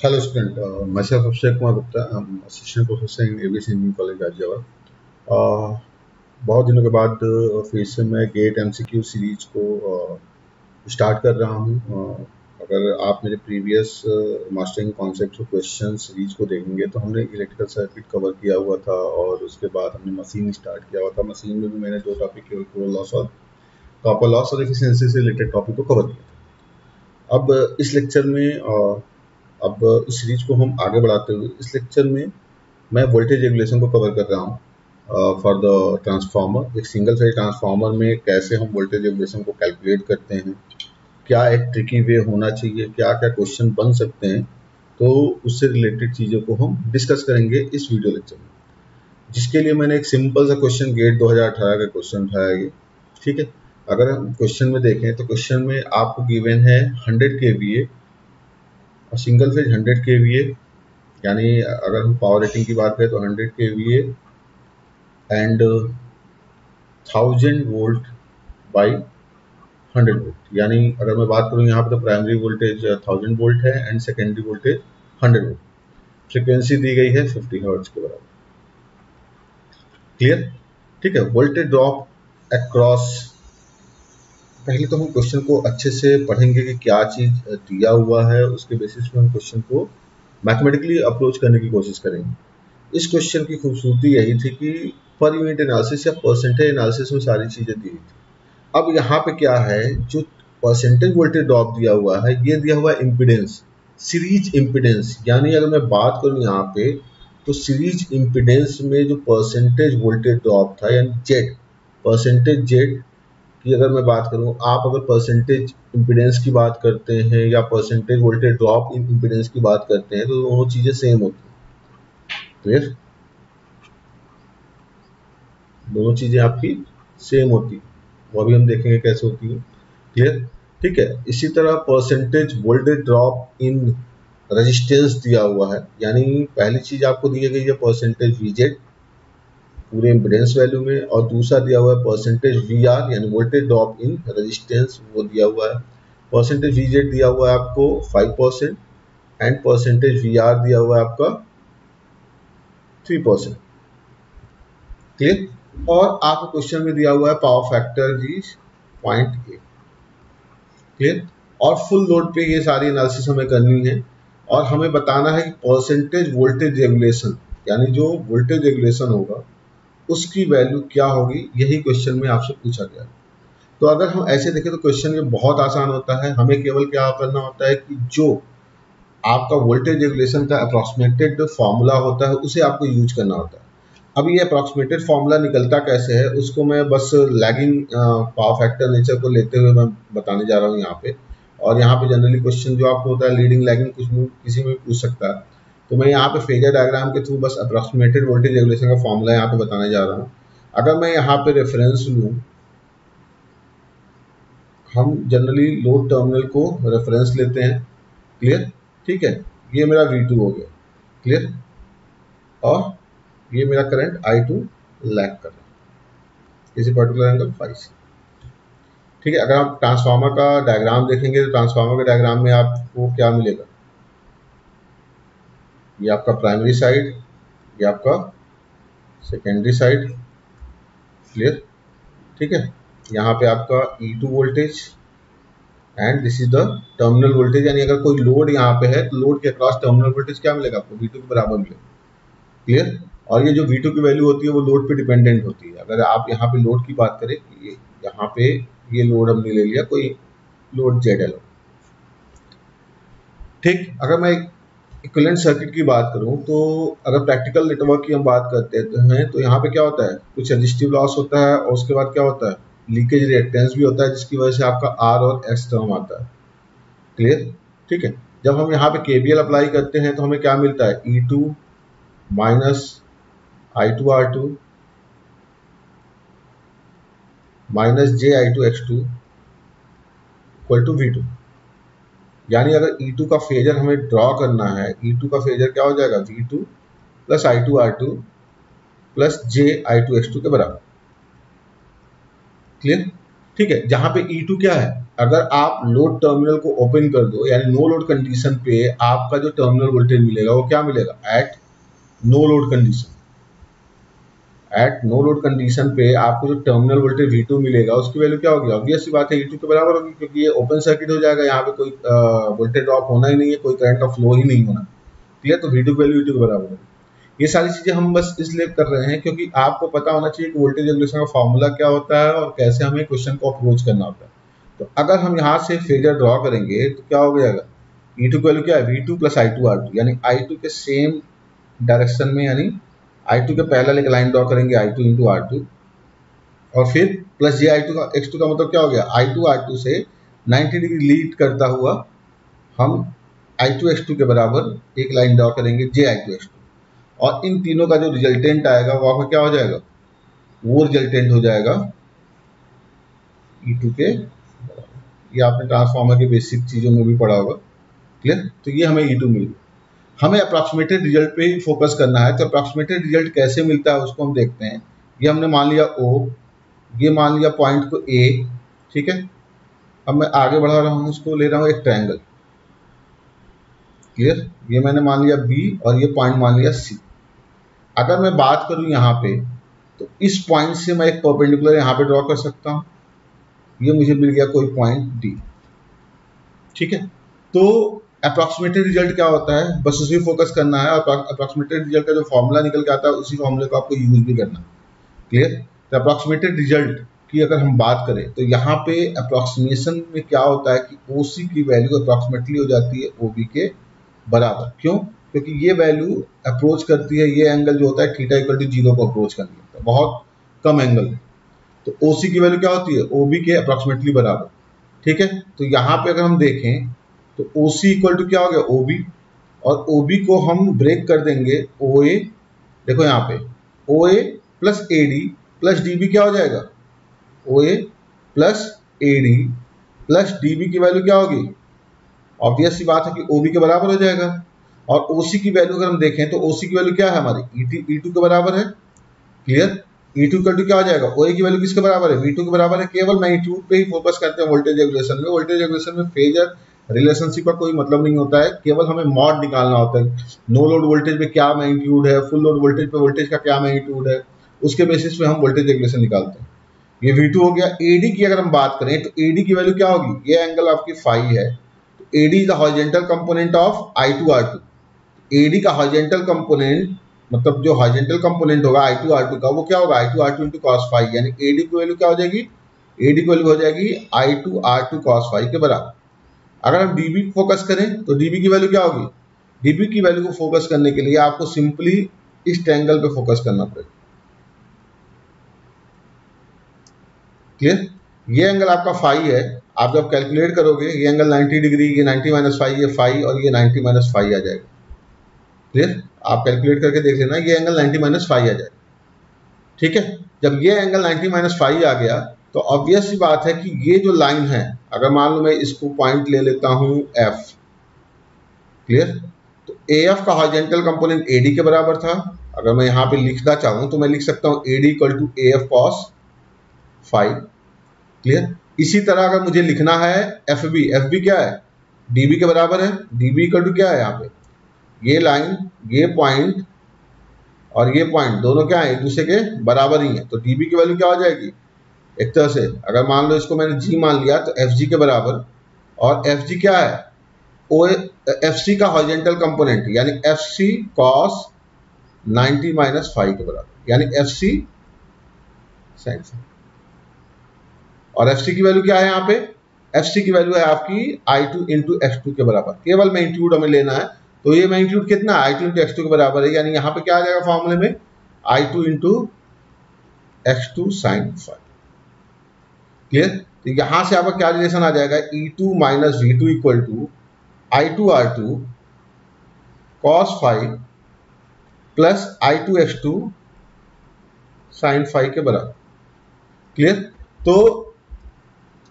Hello student, myself Abhishek Kumar Gupta, I'm assistant professor in aviation engineering college Ghaziabad. बहुत दिनों के बाद फिर से मैं गेट एमसीक्यू सीरीज को स्टार्ट कर रहा हूँ। अगर आप मेरे previous mastering concept question series को देखेंगे तो हमने इलेक्ट्रिकल सर्किट कवर किया हुआ था और उसके बाद हमने मशीन स्टार्ट किया हुआ था। मशीन में भी मैंने दो टॉपिक केवल कोर लॉस और कॉपर लॉस और एफिशिएंसी से रिलेटेड टॉपिक को कवर किया था। अब इस लेक्चर में अब इस सीरीज को हम आगे बढ़ाते हुए इस लेक्चर में मैं वोल्टेज रेगुलेशन को कवर कर रहा हूँ फॉर द ट्रांसफार्मर। एक सिंगल फेज ट्रांसफार्मर में कैसे हम वोल्टेज रेगुलेशन को कैलकुलेट करते हैं, क्या एक ट्रिकी वे होना चाहिए, क्या क्या क्वेश्चन बन सकते हैं, तो उससे रिलेटेड चीज़ों को हम डिस्कस करेंगे इस वीडियो लेक्चर में। जिसके लिए मैंने एक सिंपल सा क्वेश्चन गेट 2018 का क्वेश्चन उठाया है। ठीक है, अगर हम क्वेश्चन में देखें तो क्वेश्चन में आपको गिवन है 100 kVA और सिंगल फेज 100 kVA, यानी अगर हम पावर रेटिंग की बात करें तो 100 kVA and 1000 volt by 100 volt. यानी अगर मैं बात करूं यहाँ पे तो प्राइमरी वोल्टेज 1000 वोल्ट है and secondary voltage 100 volt. Frequency दी गई है 50 हर्ट्ज के बराबर। क्लियर? ठीक है। वोल्टेज ड्रॉप अक्रॉस, पहले तो हम क्वेश्चन को अच्छे से पढ़ेंगे कि क्या चीज दिया हुआ है, उसके बेसिस पे हम क्वेश्चन को मैथमेटिकली अप्रोच करने की कोशिश करेंगे। इस क्वेश्चन की खूबसूरती यही थी कि पर यूनिट एनालिसिस या परसेंटेज एनालिसिस में सारी चीजें दी हुई थी। अब यहाँ पे क्या है, जो परसेंटेज वोल्टेज ड्रॉप दिया हुआ है ये दिया हुआ है इम्पिडेंस, सीरीज इम्पिडेंस। यानी अगर मैं बात करूँ यहाँ पे तो सीरीज इम्पिडेंस में जो परसेंटेज वोल्टेज ड्रॉप था यानी जेड, परसेंटेज जेड की अगर मैं बात करूं, आप अगर परसेंटेज इम्पीडेंस की बात करते हैं या percentage voltage drop in impedance की बात करते हैं तो दोनों चीजें सेम होती हैं। क्लियर? दोनों चीजें आपकी सेम होती हैं, वो अभी हम देखेंगे कैसे होती है। क्लियर? ठीक है। इसी तरह percentage voltage drop in resistance दिया हुआ है, यानी पहली चीज आपको दी गई है परसेंटेज वीजेड पूरे इम्पीडेंस वैल्यू में, और दूसरा दिया हुआ है परसेंटेज वी आर यानी वोल्टेज ड्रॉप इन रेजिस्टेंस, वो दिया हुआ है। परसेंटेज वी जेड दिया हुआ है आपको 5% एंड परसेंटेज वी आर दिया हुआ है आपका 3%। क्लियर? और आपको क्वेश्चन में दिया हुआ है पावर फैक्टर जी 0.8। क्लियर? और फुल लोड पे ये सारी एनालिसिस हमें करनी है और हमें बताना है कि परसेंटेज वोल्टेज रेगुलेशन यानी जो वोल्टेज रेगुलेशन होगा उसकी वैल्यू क्या होगी, यही क्वेश्चन में आपसे पूछा गया। तो अगर हम ऐसे देखें तो क्वेश्चन ये बहुत आसान होता है। हमें केवल क्या करना होता है कि जो आपका वोल्टेज रेगुलेशन का अप्रॉक्सीमेटेड फॉर्मूला होता है उसे आपको यूज करना होता है। अब ये अप्रॉक्सीमेटेड फॉर्मूला निकलता कैसे है उसको मैं बस लैगिंग पावर फैक्टर नेचर को लेते हुए मैं बताने जा रहा हूँ यहाँ पे। और यहाँ पे जनरली क्वेश्चन जो आपको होता है लीडिंग लैगिंग कुछ भी किसी में पूछ सकता है, तो मैं यहाँ पे फेजर डायग्राम के थ्रू बस अप्रॉक्सीमेटेड वोल्टेज रेगुलेशन का फॉर्मूला यहाँ पे बताने जा रहा हूँ। अगर मैं यहाँ पे रेफरेंस लूँ, हम जनरली लोड टर्मिनल को रेफरेंस लेते हैं। क्लियर? ठीक है, ये मेरा V2 हो गया। क्लियर? और ये मेरा करंट I2 लैग कर रहा है किसी पर्टिकुलर एंगल फाई से। ठीक है, अगर आप ट्रांसफार्मर का डायग्राम देखेंगे तो ट्रांसफार्मर के डायग्राम में आपको क्या मिलेगा, ये आपका प्राइमरी साइड, ये आपका सेकेंडरी साइड। क्लियर? ठीक है, यहाँ पे आपका E2 voltage and this is the terminal voltage, यानी अगर कोई लोड यहाँ पे है तो लोड के अक्रॉस टर्मिनल वोल्टेज क्या मिलेगा आपको, V2 के बराबर मिलेगा। क्लियर? और ये जो V2 की वैल्यू होती है वो लोड पे डिपेंडेंट होती है। अगर आप यहाँ पे लोड की बात करें, यहाँ पे ये लोड हमने ले लिया कोई लोड ZL। ठीक, अगर मैं इक्विवेलेंट सर्किट की बात करूं तो अगर प्रैक्टिकल नेटवर्क की हम बात करते हैं तो यहाँ पे क्या होता है, कुछ रेजिस्टिव लॉस होता है और उसके बाद क्या होता है, लीकेज रिएक्टेंस भी होता है जिसकी वजह से आपका R और X टर्म आता है। क्लियर? ठीक है, जब हम यहाँ पे KVL अप्लाई करते हैं तो हमें क्या मिलता है, E2 minus I2R2 minus JI2X2 equal to V2। यानी अगर E2 का फेजर हमें ड्रॉ करना है, E2 का फेजर क्या हो जाएगा, V2 plus I2R2 plus JI2X2 के बराबर। क्लियर? ठीक है, जहां पे E2 क्या है, अगर आप लोड टर्मिनल को ओपन कर दो, यानी नो लोड कंडीशन पे आपका जो टर्मिनल वोल्टेज मिलेगा वो क्या मिलेगा, at no load condition. At no load condition पे आपको जो टर्मिनल वोल्टेज V2 मिलेगा उसकी वैल्यू क्या होगी, ऑब्वियस सी बात है E2 के बराबर होगी, क्योंकि ये ओपन सर्किट हो जाएगा, यहाँ पे कोई वोल्टेज ड्रॉप होना ही नहीं है, कोई करंट का फ्लो ही नहीं होना। क्लियर, तो V2 की वैल्यू E2 के बराबर होगी। ये सारी चीजें हम बस इसलिए कर रहे हैं क्योंकि आपको पता होना चाहिए कि वोल्टेज रेगुलेशन का फॉर्मूला क्या होता है और कैसे हमें क्वेश्चन को अप्रोच करना होता है। तो अगर हम यहाँ से फेजर ड्रॉ करेंगे तो क्या हो जाएगा, E2 की वैल्यू क्या है, V2 प्लस I2 R2, यानी I2 के सेम डायरेक्शन में, यानी I2 के पैरेलल एक लाइन ड्रॉ करेंगे I2 इंटू R2, और फिर प्लस जे I2 का X2 का मतलब क्या हो गया, I2 R2 से 90 डिग्री लीड करता हुआ हम I2 X2 के बराबर एक लाइन ड्रॉ करेंगे जे I2 X2, और इन तीनों का जो रिजल्टेंट आएगा वो आपका क्या हो जाएगा, वो रिजल्टेंट हो जाएगा E2 के, ये आपने ट्रांसफार्मर के बेसिक चीज़ों में भी पढ़ा होगा। क्लियर, तो ये हमें E2 मिल गया। हमें अप्रॉक्सीमेटेड रिजल्ट पे ही फोकस करना है। तो अप्रॉक्सीमेटेड रिजल्ट कैसे मिलता है उसको हम देखते हैं। ये हमने मान लिया O, ये मान लिया पॉइंट को A, ठीक है। अब मैं आगे बढ़ा रहा हूँ, उसको ले रहा हूँ एक ट्रायंगल। क्लियर, ये मैंने मान लिया B और ये पॉइंट मान लिया C। अगर मैं बात करूँ यहाँ पे, तो इस पॉइंट से मैं एक परपेंडिकुलर यहाँ पे ड्रॉ कर सकता हूँ, ये मुझे मिल गया कोई पॉइंट D, ठीक है। तो अप्रॉक्सीमेटेड रिजल्ट क्या होता है, बस उसी फोकस करना है, और अप्रॉक्सीमेटेड रिजल्ट का जो फॉर्मूला निकल के आता है उसी फॉर्मूले को आपको यूज भी करना है। क्लियर, तो अप्रॉक्सीमेटेड रिजल्ट की अगर हम बात करें तो यहाँ पे अप्रॉक्सीमेशन में क्या होता है कि OC की वैल्यू अप्रॉक्सीमेटली हो जाती है OB के बराबर। क्यों, क्योंकि ये वैल्यू अप्रोच करती है, ये एंगल जो होता है थीटा इक्वल टू 0 को अप्रोच करने लगता है, बहुत कम एंगल। तो OC की वैल्यू क्या होती है, OB के अप्रॉक्सीमेटली बराबर, ठीक है। तो यहाँ पे अगर हम देखें तो OC इक्वल टू क्या हो गया, OB, और OB को हम ब्रेक कर देंगे OA, देखो यहाँ पे OA plus AD plus DB क्या हो जाएगा, OA plus AD plus DB की वैल्यू क्या होगी, ऑब्वियस सी बात है कि OB के बराबर हो जाएगा। और OC की वैल्यू अगर हम देखें तो OC की वैल्यू क्या है हमारी, E2 के बराबर है। क्लियर, E2 इक्वल टू क्या हो जाएगा, OA की वैल्यू किसके बराबर है, V2 के बराबर है। केवल मैग्नीट्यूड पे ही फोकस करते हैं वोल्टेज रेगुलेशन में। वोल्टेज रेगुलेशन में फेजर रिलेशनशिप का कोई मतलब नहीं होता है, केवल हमें मॉड निकालना होता है। नो लोड वोल्टेज पे क्या मैग्नीट्यूड है, फुल लोड वोल्टेज पे वोल्टेज का क्या मैग्नीट्यूड है, उसके बेसिस पे हम वोल्टेज रेगुलेशन निकालते हैं। ये V2 हो गया। AD की अगर हम बात करें तो AD की वैल्यू क्या होगी, ये एंगल आपकी फाई है, तो AD is the horizontal component of I2 R2। AD का हॉरिजॉन्टल कंपोनेंट मतलब जो हॉरिजॉन्टल कंपोनेंट होगा I2 R2 का, वो क्या होगा I2 R2 into cos phi, यानी AD की वैल्यू क्या हो जाएगी, AD की वैल्यू हो जाएगी I2 R2 कॉस फाई के बराबर। अगर हम DB फोकस करें तो DB की वैल्यू क्या होगी, DB की वैल्यू को फोकस करने के लिए आपको सिंपली इस ट्रायंगल पे फोकस करना पड़ेगा। क्लियर, ये एंगल आपका फाई है, आप जब कैलकुलेट करोगे ये एंगल 90 डिग्री, ये 90 माइनस फाई, ये फाई, और ये 90 माइनस फाई आ जाएगा। क्लियर, आप कैलकुलेट करके देख लेना, ये एंगल 90 माइनस फाई आ जाएगा, ठीक है। जब ये एंगल 90 माइनस फाई आ गया तो ऑब्वियस सी बात है कि ये जो लाइन है, अगर मान लो मैं इसको पॉइंट ले लेता हूं F, क्लियर, तो AF का हॉरिजॉन्टल कंपोनेंट AD के बराबर था। अगर मैं यहाँ पे लिखना चाहूँ तो मैं लिख सकता हूँ AD equal to AF cos phi. Clear, इसी तरह अगर मुझे लिखना है FB क्या है, DB के बराबर है। DB इक्वल टू क्या है, यहाँ पे ये लाइन, ये पॉइंट और ये पॉइंट दोनों क्या है, एक दूसरे के बराबर ही है। तो DB की वैल्यू क्या हो जाएगी, एक तरह से अगर मान लो इसको मैंने G मान लिया तो FG के बराबर, और FG क्या है, FC का हॉरिजॉन्टल कंपोनेंट, यानी FC cos 90 माइनस फाई के बराबर, यानी FC sin फाई। और FC की वैल्यू क्या है यहाँ पे, FC की वैल्यू है आपकी I2 इंटू X2 के बराबर। केवल मैग्नीट्यूड हमें लेना है, तो ये मैग्नीट्यूड कितना है, I2 इंटू X2 के बराबर है, यानी यहाँ पे क्या आ जाएगा फॉर्मूले में, I2 into X2 sine phi. Clear, तो यहां से आपका क्या रिलेशन आ जाएगा, E2 minus V2 equal to I2 R2 cos phi plus I2 X2 sine phi के बराबर। क्लियर, तो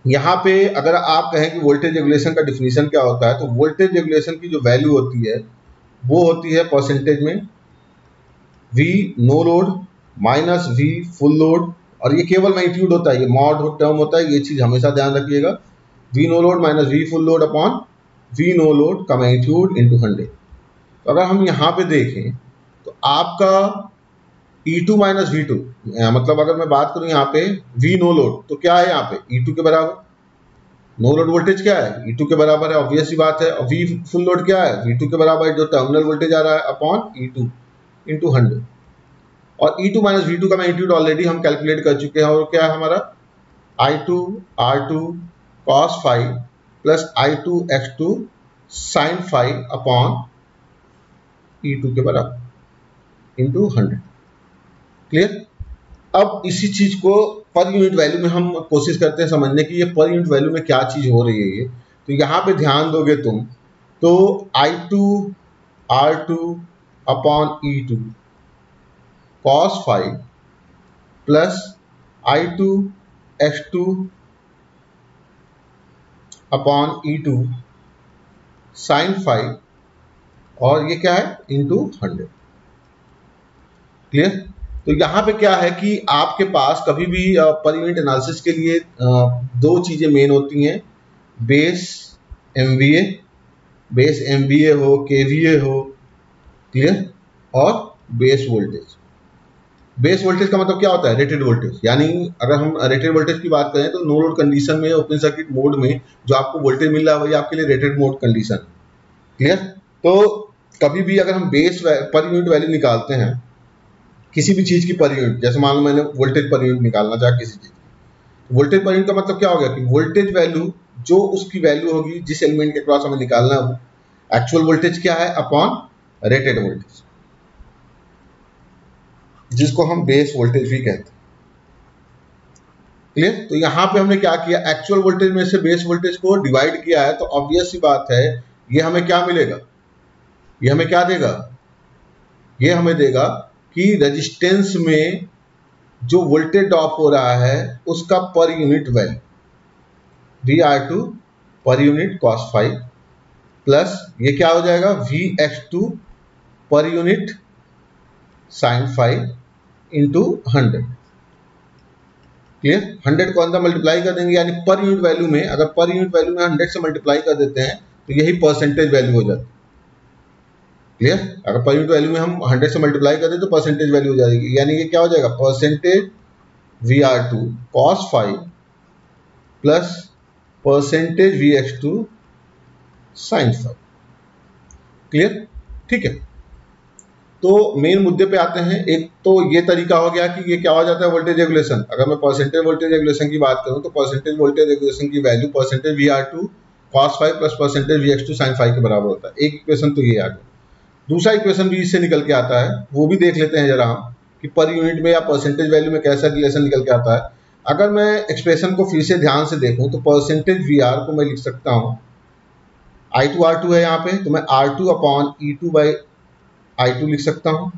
यहाँ पे अगर आप कहें कि वोल्टेज रेगुलेशन का डिफिनीशन क्या होता है, तो वोल्टेज रेगुलेशन की जो वैल्यू होती है वो होती है परसेंटेज में V no load minus V full load, और ये केवल मैग्नीट्यूड होता है, ये मॉड टर्म होता है, ये चीज हमेशा ध्यान रखिएगा। V no load minus V full load upon V no load का मैग्नीट्यूड इंटू 100। तो अगर हम यहाँ पे देखें तो आपका E2 माइनस V2, मतलब अगर मैं बात करूं यहाँ पे V नो लोड तो क्या है यहाँ पे E2 के बराबर, नो लोड वोल्टेज क्या है E2 के बराबर है, ऑब्वियस सी बात है। और V फुल लोड क्या है V2 के बराबर है, जो टर्मिनल वोल्टेज आ रहा है अपॉन E2 इंटू 100। और E2 माइनस V2 का मैग्नीट्यूड ऑलरेडी हम कैलकुलेट कर चुके हैं, और क्या है हमारा I2 R2 cos phi plus I2 X2 sin phi upon E2 के बराबर इंटू 100। क्लियर। अब इसी चीज को पर यूनिट वैल्यू में हम कोशिश करते हैं समझने की, ये पर यूनिट वैल्यू में क्या चीज हो रही है ये। तो यहाँ पे ध्यान दोगे तुम तो I2 R2 upon E2 cos phi plus I2 X2 upon E2 sin phi, और ये क्या है इंटू 100। क्लियर। तो यहाँ पे क्या है कि आपके पास कभी भी पर यूनिट एनालिसिस के लिए दो चीजें मेन होती हैं, बेस एमवीए हो, केवीए हो, क्लियर, और बेस वोल्टेज। बेस वोल्टेज का मतलब क्या होता है रेटेड वोल्टेज, यानी अगर हम रेटेड वोल्टेज की बात करें तो नो लोड कंडीशन में ओपन सर्किट मोड में जो आपको वोल्टेज मिल रहा है वही आपके लिए रेटेड मोड कंडीशन। क्लियर। तो कभी भी अगर हम बेस पर यूनिट वैल्यू निकालते हैं किसी भी चीज की पर यूनिट, जैसे मान लो मैंने वोल्टेज पर यूनिट निकालना चाहा किसी चीज की, वोल्टेज पर यूनिट का मतलब क्या हो गया कि वोल्टेज वैल्यू जो उसकी वैल्यू होगी जिस एलिमेंट के क्रॉस हमें निकालना है, एक्चुअल वोल्टेज क्या है अपॉन रेटेड वोल्टेज, जिसको हम बेस वोल्टेज भी कहते हैं। क्लियर। तो यहां पे हमने क्या किया, एक्चुअल वोल्टेज में से बेस वोल्टेज को डिवाइड किया है, तो ऑब्वियस सी बात है ये हमें क्या मिलेगा, ये हमें क्या देगा, ये हमें देगा कि रेजिस्टेंस में जो वोल्टेज ड्रॉप हो रहा है उसका per unit value VR2 per unit cos phi plus ये क्या हो जाएगा VX2 per unit sin phi into 100। Clear. 100 को अंदर मल्टीप्लाई कर देंगे, यानी पर यूनिट वैल्यू में, अगर पर यूनिट वैल्यू में 100 से मल्टीप्लाई कर देते हैं तो यही परसेंटेज वैल्यू हो जाती है। क्लियर। अगर पर यूनिट वैल्यू में हम 100 से मल्टीप्लाई कर दें तो परसेंटेज वैल्यू हो जाएगी, यानी ये क्या हो जाएगा percentage VR2 cos phi plus percentage VX2 sin phi। Clear. ठीक है। तो मेन मुद्दे पे आते हैं। एक तो ये तरीका हो गया कि ये क्या हो जाता है वोल्टेज रेगुलेशन। अगर मैं परसेंटेज वोल्टेज रेगुलेशन की बात करूं तो परसेंटेज वोल्टेज रेगुलेशन की value percentage VR2 cos phi plus percentage VX2 sin phi के बराबर होता है। एक इक्वेशन तो ये आ गया। दूसरा इक्वेशन भी इससे निकल के आता है, वो भी देख लेते हैं जरा हम कि पर यूनिट में या परसेंटेज वैल्यू में कैसा रिलेशन निकल के आता है। अगर मैं एक्सप्रेशन को फिर से ध्यान से देखूं तो परसेंटेज VR को मैं लिख सकता हूं, I2 R2 है यहाँ पे, तो मैं R2 upon E2 by I2 लिख सकता हूं।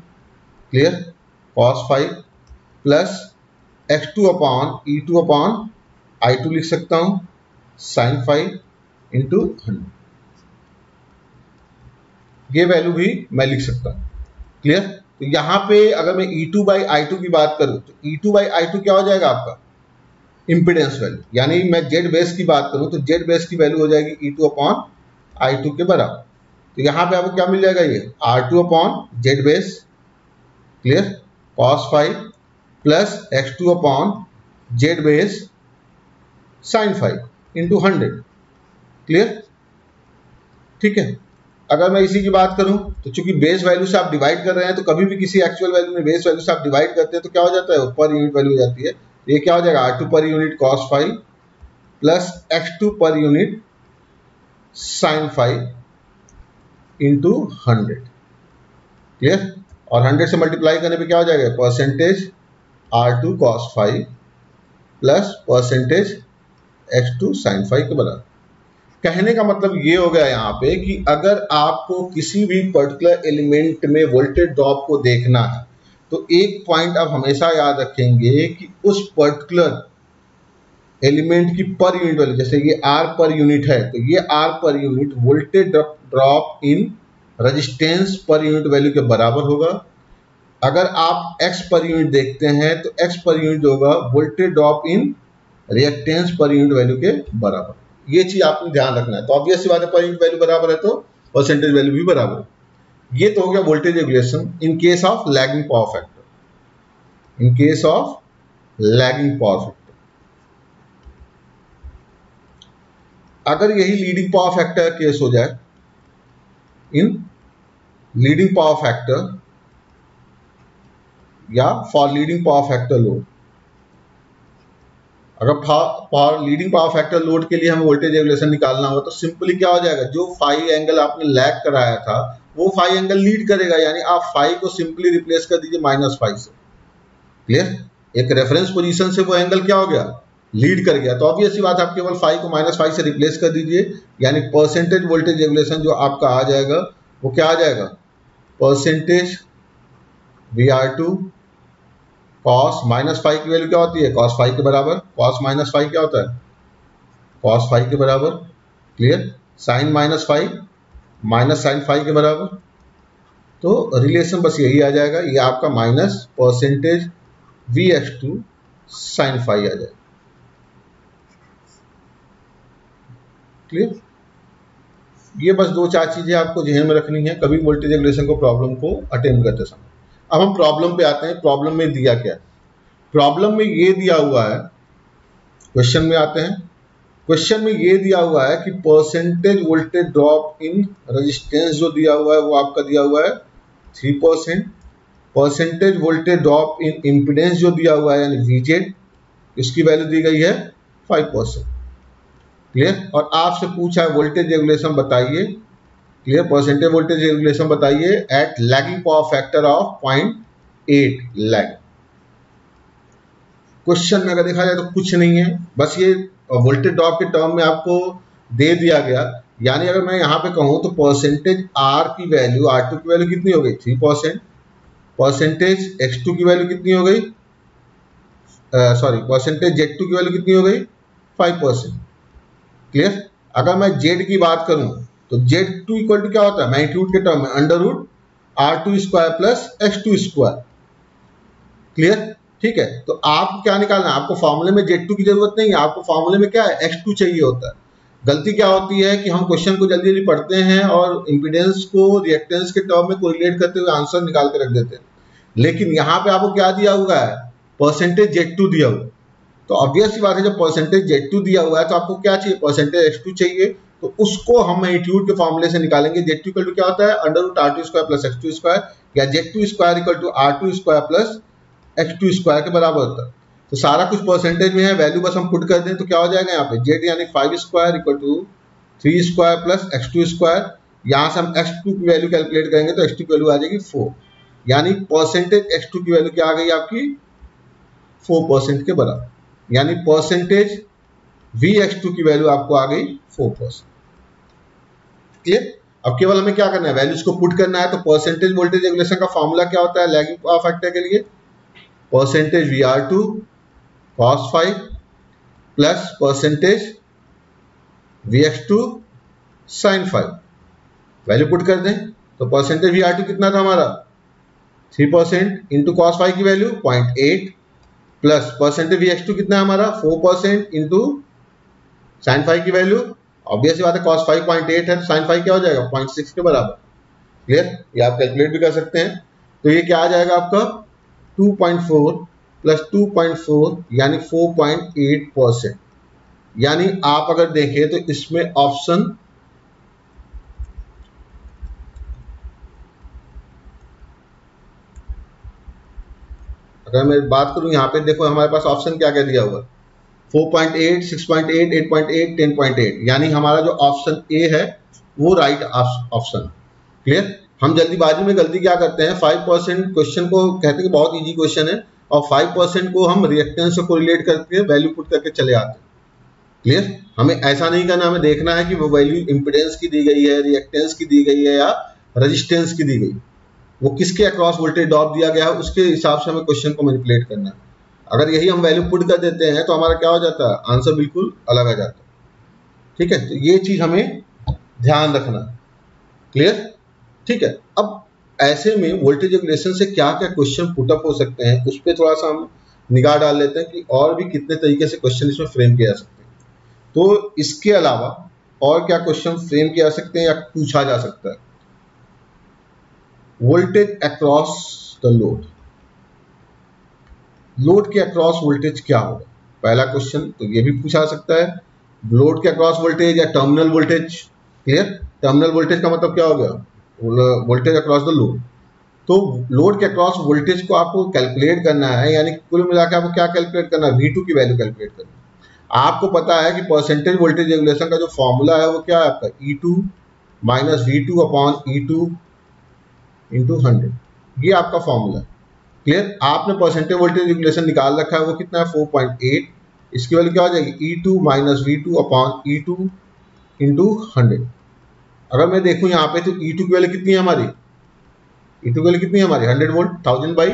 Clear. cos phi plus X2 upon E2 upon I2 लिख सकता हूं sin phi इंटू 100। ये वैल्यू भी मैं लिख सकता हूं। क्लियर। तो यहां पे अगर मैं E2 बाई I2 की बात करूं तो E2 बाई I2 क्या हो जाएगा आपका इंपीडेंस वैल्यू, यानी मैं जेड बेस की बात करूं तो जेड बेस की वैल्यू हो जाएगी E2 अपॉन I2 के बराबर। तो यहां पे आपको क्या मिल जाएगा ये R2 upon Z base, clear, cos phi plus X2 upon Z base sin phi into 100। Clear. ठीक है। अगर मैं इसी की बात करूं तो चूंकि बेस वैल्यू से आप डिवाइड कर रहे हैं तो कभी भी किसी एक्चुअल वैल्यू में बेस वैल्यू से आप डिवाइड करते हैं तो क्या हो जाता है पर यूनिट वैल्यू हो जाती है। ये क्या हो जाएगा R2 per unit cos phi plus X2 per unit sin phi into 100। Clear. और 100 से मल्टीप्लाई करने पे क्या हो जाएगा percentage R2 cos phi plus percentage X2 sin phi के बराबर। कहने का मतलब ये हो गया यहाँ पे कि अगर आपको किसी भी पर्टिकुलर एलिमेंट में वोल्टेज ड्रॉप को देखना है तो एक पॉइंट आप हमेशा याद रखेंगे कि उस पर्टिकुलर एलिमेंट की पर यूनिट वैल्यू, जैसे ये R पर यूनिट है तो ये R per unit voltage drop in resistance per unit value के बराबर होगा। अगर आप X पर यूनिट देखते हैं तो X पर यूनिट होगा voltage drop in reactance per unit value के बराबर। ये चीज आपने ध्यान रखना है। तो ऑब्वियस सी बात है, पॉइंट वैल्यू बराबर है तो परसेंटेज वैल्यू भी बराबर है। ये तो हो गया voltage regulation in case of lagging power factor. In case of lagging power factor, अगर यही लीडिंग पावर फैक्टर केस हो जाए, इन लीडिंग पावर फैक्टर या for leading power factor load, अगर for leading power factor load के लिए हमें voltage regulation निकालना हो तो सिंपली क्या हो जाएगा, जो फाई एंगल आपने लैग कराया था वो फाई एंगल लीड करेगा, यानी आप फाई को सिंपली रिप्लेस कर दीजिए माइनस फाई से। क्लियर? एक रेफरेंस पोजीशन से वो एंगल क्या हो गया, लीड कर गया। तो ऑब्वियस सी बात है, आप केवल फाई को माइनस फाई से रिप्लेस कर दीजिए, यानी परसेंटेज वोल्टेज रेगुलेशन जो आपका आ जाएगा वो क्या आ जाएगा, percentage VR2 cos minus phi की वैल्यू क्या होती है, कॉस फाई के बराबर। कॉस माइनस फाई क्या होता है, कॉस फाई के बराबर। Clear? Sine minus phi minus sine phi के बराबर। तो रिलेशन बस यही आ जाएगा, ये आपका minus percentage VX2 sine phi आ जाएगा। क्लियर? ये बस दो चार चीजें आपको ध्यान में रखनी है कभी वोल्टेज रेगुलेशन को प्रॉब्लम को अटेम्प्ट करते समय। अब हम प्रॉब्लम पे आते हैं। प्रॉब्लम में दिया क्या, प्रॉब्लम में ये दिया हुआ है, क्वेश्चन में आते हैं। क्वेश्चन में ये दिया हुआ है कि percentage voltage drop in resistance जो दिया हुआ है वो आपका दिया हुआ है 3%। Percentage voltage drop in impedance जो दिया हुआ है यानी VZ, इसकी वैल्यू दी गई है 5%। क्लियर? और आपसे पूछा है वोल्टेज रेगुलेशन बताइए। क्लियर? परसेंटेज वोल्टेज रेगुलेशन बताइए at lagging power factor of 0.8 lag. Question में अगर देखा जाए तो कुछ नहीं है, बस ये वोल्टेज ड्रॉप के टर्म में आपको दे दिया गया। यानी अगर मैं यहाँ पे कहूँ तो परसेंटेज R की वैल्यू, R2 की वैल्यू कितनी हो गई 3%। परसेंटेज X2 की वैल्यू कितनी हो गई, सॉरी परसेंटेज Z2 की वैल्यू कितनी हो गई 5%। क्लियर? अगर मैं Z की बात करूं तो Z2 इक्वल टू क्या होता है, मैग्नीट्यूड के टर्म में under root R2 square plus X2 square. Clear? ठीक है, तो आपको क्या निकालना है, आपको फॉर्मूले में Z2 की जरूरत नहीं है, आपको फॉर्मूले में क्या है X2 चाहिए होता है। गलती क्या होती है कि हम क्वेश्चन को जल्दी जल्दी पढ़ते हैं और इंपीडेंस को रिएक्टेंस के टर्म में कोरिलेट करते हुए आंसर निकाल के रख देते हैं, लेकिन यहाँ पे आपको क्या दिया हुआ है, परसेंटेज Z2 दिया हुआ। तो ऑब्वियस सी बात है, जब परसेंटेज Z2 दिया हुआ है तो आपको क्या चाहिए, परसेंटेज X2 चाहिए। तो उसको हम मैग्नीट्यूड के फॉर्मूले से निकालेंगे। Z2 इक्वल टू क्या होता है, under root R2 square plus X2 square, या Z2 square equal to R2 square plus X2 square के बराबर होता है। तो सारा कुछ परसेंटेज में है, वैल्यू बस हम पुट कर दें तो क्या हो जाएगा यहाँ पे, Z यानी 5 square equal to 3 square plus X2 square. यहाँ से हम X2 की वैल्यू कैलकुलेट करेंगे तो X2 की वैल्यू आ जाएगी 4, यानी परसेंटेज X2 की वैल्यू क्या आ गई आपकी 4% के बराबर, यानी परसेंटेज VX2 की वैल्यू आपको आ गई 4%। क्लियर? अब केवल हमें क्या करना है, वैल्यूज को पुट करना है। तो परसेंटेज वोल्टेज रेगुलेशन का फॉर्मूला क्या होता है लैगिंग पावर फैक्टर के लिए, percentage VR2 cos phi plus percentage VX2 sin phi. Value put कर दें तो परसेंटेज VR2 कितना था हमारा 3% इंटू कॉस फाई की वैल्यू 0.8 प्लस परसेंटेज VX2 कितना है हमारा 4% इंटू साइन फाई की वैल्यू, ऑब्वियस बात है cos फाई 0.8 है तो साइन फाई क्या हो जाएगा 0.6 के बराबर। क्लियर? ये आप कैलकुलेट भी कर सकते हैं। तो ये क्या आ जाएगा आपका 2.4 प्लस 2.4 यानी 4.8%। यानी आप अगर देखें तो इसमें ऑप्शन अगर मैं बात करूं यहाँ पे देखो हमारे पास ऑप्शन क्या क्या दिया हुआ, 4.8, 6.8, 8.8, 10.8, यानी हमारा जो ऑप्शन ए है वो राइट ऑप्शन। क्लियर? हम जल्दीबाजी में गलती क्या करते हैं, 5% क्वेश्चन को कहते हैं कि बहुत इजी क्वेश्चन है और 5% को हम रिएक्टेंस से कोरिलेट करके वैल्यू पुट करके चले आते हैं। क्लियर? हमें ऐसा नहीं करना, हमें देखना है कि वो वैल्यू इंपीडेंस की दी गई है, रिएक्टेंस की दी गई है या रेजिस्टेंस की दी गई, वो किसके अक्रॉस वोल्टेज ड्रॉप दिया गया है उसके हिसाब से हमें क्वेश्चन को मैनिपुलेट करना है। अगर यही हम वैल्यू पुट कर देते हैं तो हमारा क्या हो जाता है, आंसर बिल्कुल अलग आ जाता है। ठीक है, तो ये चीज हमें ध्यान रखना। क्लियर? ठीक है, अब ऐसे में वोल्टेज रेगुलेशन से क्या क्या क्वेश्चन पुटअप हो सकते हैं उस पर थोड़ा सा हम निगाह डाल लेते हैं कि और भी कितने तरीके से क्वेश्चन इसमें फ्रेम किया जा सकते हैं। तो इसके अलावा और क्या क्वेश्चन फ्रेम किया जा सकते हैं या पूछा जा सकता है? Voltage across the load, load के अक्रॉस वोल्टेज क्या होगा? पहला क्वेश्चन तो ये भी पूछा जा सकता है, लोड के अक्रॉस वोल्टेज या terminal voltage. Clear? Terminal voltage का मतलब क्या हो गया? Voltage across the load. तो लोड के अक्रॉस वोल्टेज को आपको कैलकुलेट करना है, यानी कुल मिलाकर आपको क्या कैलकुलेट करना है? V2 की वैल्यू कैलकुलेट करनी है। आपको पता है कि परसेंटेज वोल्टेज रेगुलेशन का जो फॉर्मूला है वो क्या है आपका? E2 minus V2 upon E2 into 100, ये आपका फॉर्मूला है। क्लियर? आपने परसेंटेज वोल्टेज रेगुलेशन निकाल रखा है, वो कितना है? 4.8। इसकी वैल्यू क्या हो जाएगी? E2 minus V2 upon E2 into 100। अगर मैं देखूं यहाँ पे तो E2 की वैल्यू कितनी है हमारी? E2 की वैल्यू कितनी है हमारी? 100 वोल्ट। 1000 बाई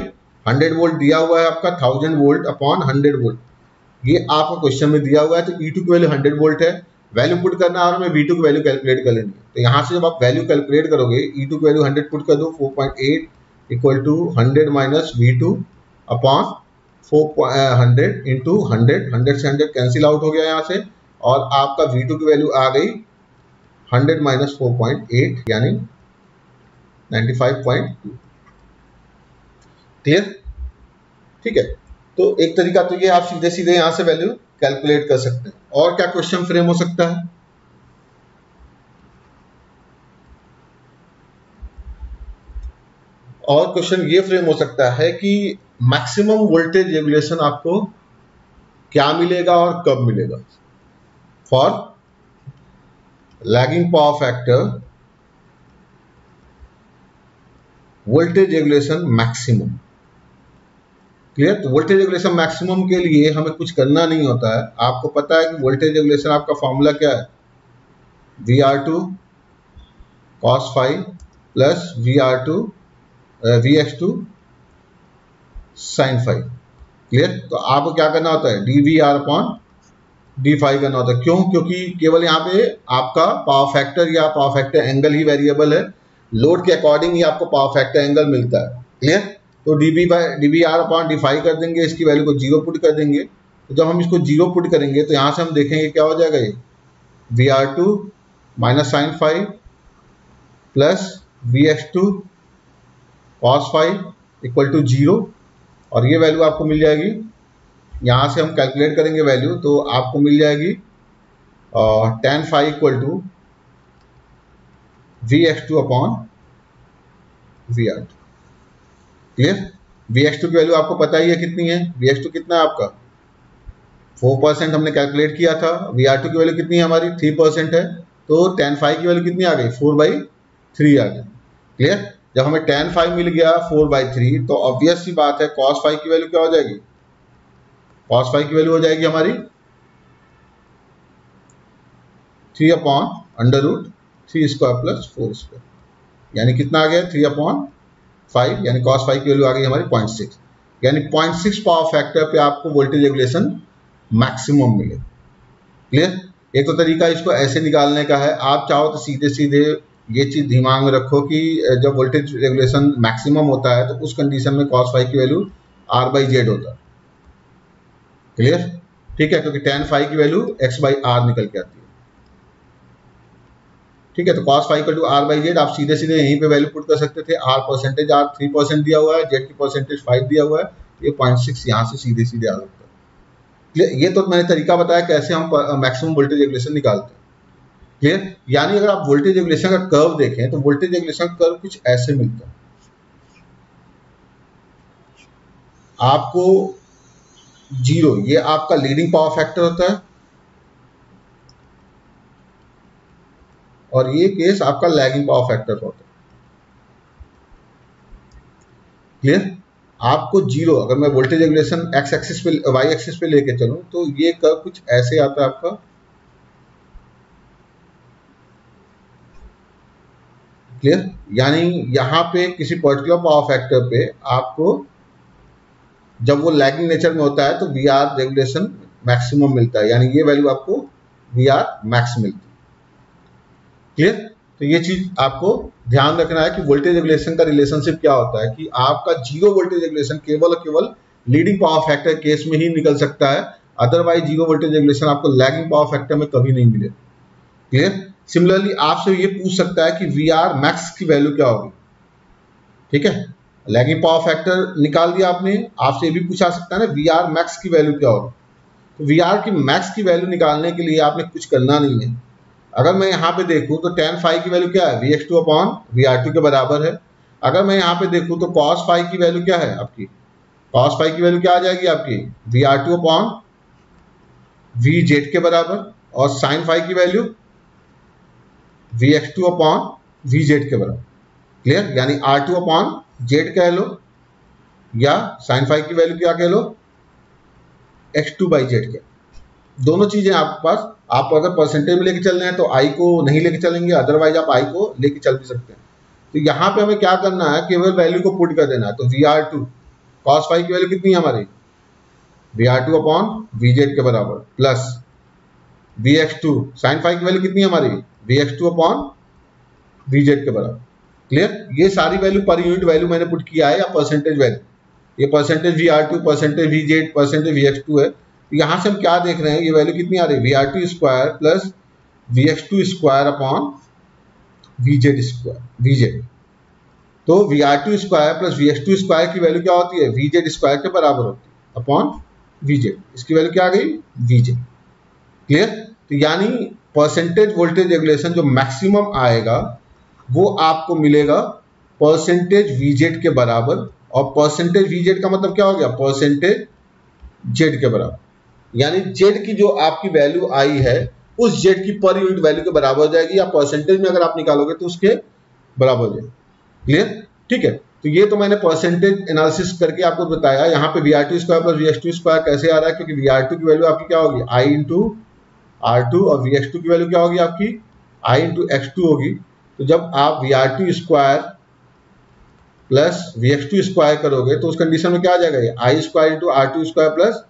100 वोल्ट दिया हुआ है आपका, 1000 वोल्ट अपॉन 100 वोल्ट, ये आपका क्वेश्चन में दिया हुआ है। तो E2 की वैल्यू 100 वोल्ट है, वैल्यू पुट करना है और हमें V2 की वैल्यू कैलकुलेट कर लेनी है। तो यहाँ से जब आप वैल्यू कैलकुलेट करोगे, E2 की वैल्यू 100 पुट कर दो, 4.8 equal to 100 minus V2 upon 400 into 100, 100 से 100 कैंसिल आउट हो गया यहाँ से, और आपका V2 की वैल्यू आ गई 100 माइनस 4.8 यानी 95.2। क्लियर? ठीक है, तो एक तरीका तो ये आप सीधे सीधे यहां से वैल्यू कैलकुलेट कर सकते हैं। और क्या क्वेश्चन फ्रेम हो सकता है? और क्वेश्चन ये फ्रेम हो सकता है कि मैक्सिमम वोल्टेज रेगुलेशन आपको क्या मिलेगा और कब मिलेगा? For lagging power factor voltage regulation maximum. Clear? तो वोल्टेज रेगुलेशन मैक्सिमम के लिए हमें कुछ करना नहीं होता है। आपको पता है कि वोल्टेज रेगुलेशन आपका फॉर्मूला क्या है? VR2 cos phi plus VX2 sin phi। Clear? तो आपको क्या करना होता है? dVR अपॉन d phi करना होता है। क्यों? क्योंकि केवल यहाँ पे आपका पावर फैक्टर या पावर फैक्टर एंगल ही वेरिएबल है, लोड के अकॉर्डिंग ही आपको पावर फैक्टर एंगल मिलता है। क्लियर? तो dVR अपॉन d phi कर देंगे, इसकी वैल्यू को 0 पुट कर देंगे। तो जब हम इसको 0 पुट करेंगे तो यहाँ से हम देखेंगे क्या हो जाएगा? ये VR2 minus sine phi plus VX2 cos phi equal to 0, और ये वैल्यू आपको मिल जाएगी। यहाँ से हम कैलकुलेट करेंगे वैल्यू, तो आपको मिल जाएगी tan phi equal to VX2 upon VR2। Clear? VX2 की वैल्यू आपको पता ही है कितनी है? VX2 कितना है आपका? 4% हमने कैलकुलेट किया था। VR2 की वैल्यू कितनी है हमारी? 3% है। तो tan phi की वैल्यू कितनी आ गई? 4/3 आ गई। क्लियर? जब हमें tan phi मिल गया 4/3, तो ऑब्वियस सी बात है cos phi की वैल्यू क्या हो जाएगी? cos phi की वैल्यू हो जाएगी हमारी 3 upon under root 3 square plus 4 square, यानी कितना आ गया? 3/5, यानी cos phi की वैल्यू आ गई हमारी 0.6, यानी 0.6 पावर फैक्टर पे आपको वोल्टेज रेगुलेशन मैक्सिमम मिले। क्लियर? एक तो तरीका इसको ऐसे निकालने का है, आप चाहो तो सीधे सीधे ये चीज दिमाग में रखो कि जब वोल्टेज रेगुलेशन मैक्सिमम होता है तो उस कंडीशन में cos phi की वैल्यू R/Z होता है। क्लियर? ठीक है, क्योंकि tan phi की वैल्यू x/r निकल के आती है। ठीक है, तो cos phi equal to R/Z आप सीधे सीधे यहीं पे वैल्यू पुट कर सकते थे। R परसेंटेज, R 3% दिया हुआ है, Z की परसेंटेज 5 दिया हुआ है, ये 0.6 यहाँ से सीधे सीधे आ सकता है। ये तो मैंने तरीका बताया कैसे हम मैक्सिमम वोल्टेज रेगुलेशन निकालते हैं। क्लियर? यानी अगर आप वोल्टेज रेगुलेशन का कर्व देखें तो वोल्टेज रेगुलेशन का कर्व कुछ ऐसे मिलता है आपको। 0 ये आपका लीडिंग पावर फैक्टर होता है, और ये केस आपका लैगिंग पावर फैक्टर होता है। क्लियर? आपको 0, अगर मैं वोल्टेज रेगुलेशन एक्स एक्सिस पे, वाई एक्सिस पे लेके चलूं तो ये कर्व कुछ ऐसे आता है आपका। क्लियर? यानी यहाँ पे किसी पर्टिकुलर पावर फैक्टर पे आपको जब वो लैगिंग नेचर में होता है तो वी आर रेगुलेशन मैक्सिमम मिलता है, यानी ये वैल्यू आपको वी आर मैक्स मिलती है। क्लियर? तो ये चीज आपको ध्यान रखना है कि वोल्टेज रेगुलेशन का रिलेशनशिप क्या होता है कि आपका 0 वोल्टेज रेगुलेशन केवल और केवल लीडिंग पावर फैक्टर केस में ही निकल सकता है, अदरवाइज जीरो वोल्टेज रेगुलेशन आपको लैगिंग पावर फैक्टर में कभी नहीं मिले। क्लियर। सिमिलरली आपसे ये पूछ सकता है कि वी आर मैक्स की वैल्यू क्या होगी। ठीक है, लैगिंग पावर फैक्टर निकाल दिया आपने, आपसे ये भी पूछा सकता है ना वी आर मैक्स की वैल्यू क्या होगी। तो वी आर की मैक्स की वैल्यू निकालने के लिए आपने कुछ करना नहीं है। अगर मैं यहाँ पे देखूँ तो tan फाई की वैल्यू क्या है, Vx2 अपॉन Vr2 के बराबर है। अगर मैं यहाँ पे देखूँ तो cos फाई की वैल्यू क्या है आपकी, cos फाई की वैल्यू क्या आ जाएगी आपकी, Vr2 अपॉन Vz के बराबर, और sin फाई की वैल्यू Vx2 अपॉन Vz के बराबर। क्लियर, यानी R2 अपॉन Z कह लो, या sin फाई की वैल्यू क्या कह लो, x2 बाई जेड के। दोनों चीजें आपके पास, आप अगर परसेंटेज में लेके चल रहे हैं तो आई को नहीं लेके चलेंगे, अदरवाइज आप आई को लेके चल भी सकते हैं। तो यहाँ पे हमें क्या करना है, केवल वैल्यू को पुट कर देना है। तो Vr2 cos फाई की वैल्यू कितनी है हमारी, Vr2 अपॉन Vz के बराबर, प्लस Vx2 sin फाई की वैल्यू कितनी है हमारी, Vx2 अपॉन Vz के बराबर। क्लियर, ये सारी वैल्यू पर यूनिट वैल्यू मैंने पुट किया है, या परसेंटेज वैल्यू, ये percentage Vr2, percentage Vz, percentage Vx2 है। तो यहाँ से हम क्या देख रहे हैं, ये वैल्यू कितनी आ रही है, Vr2 square plus Vx2 square upon Vz square, Vz। तो Vr2 square plus Vx2 square की वैल्यू क्या होती है, Vz स्क्वायर के बराबर होती है अपॉन Vz। इसकी वैल्यू क्या आ गई, Vz। क्लियर। तो यानी परसेंटेज वोल्टेज रेगुलेशन जो मैक्सिमम आएगा वो आपको मिलेगा परसेंटेज Vz के बराबर, और परसेंटेज Vz का मतलब क्या हो गया, परसेंटेज Z के बराबर। यानी Z की जो आपकी वैल्यू आई है उस Z की पर यूनिट वैल्यू के बराबर हो जाएगी, या परसेंटेज में अगर आप निकालोगे तो उसके बराबर हो जाएगी। क्लियर, ठीक है। तो ये तो मैंने परसेंटेज एनालिसिस करके आपको बताया। यहाँ पे Vr2 square plus Vx2 square कैसे आ रहा है, क्योंकि Vr2 की वैल्यू आपकी क्या होगी, I इंटू R2, और Vx2 की वैल्यू क्या होगी आपकी, I इंटू X2 होगी। तो जब आप Vr2 square plus Vx2 square करोगे तो उस कंडीशन में क्या आ जाएगा, ये I square into R2 square plus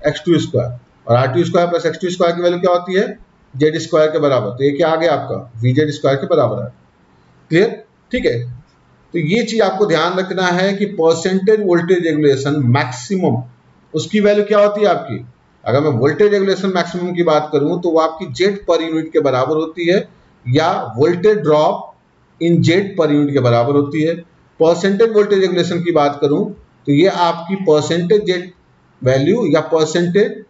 X2 square, और R2 square plus X2 square की वैल्यू क्या होती है, Z स्क्वायर के बराबर। तो ये क्या आ गया आपका, Vz स्क्वायर के बराबर है। क्लियर, ठीक है। तो ये चीज आपको ध्यान रखना है कि परसेंटेज वोल्टेज रेगुलेशन मैक्सिमम, उसकी वैल्यू क्या होती है आपकी, अगर मैं वोल्टेज रेगुलेशन मैक्सिमम की बात करूं तो वो आपकी Z पर यूनिट के बराबर होती है, या voltage drop in Z per unit के बराबर होती है। परसेंटेज वोल्टेज रेगुलेशन की बात करूं तो ये आपकी परसेंटेज Z वैल्यू या percentage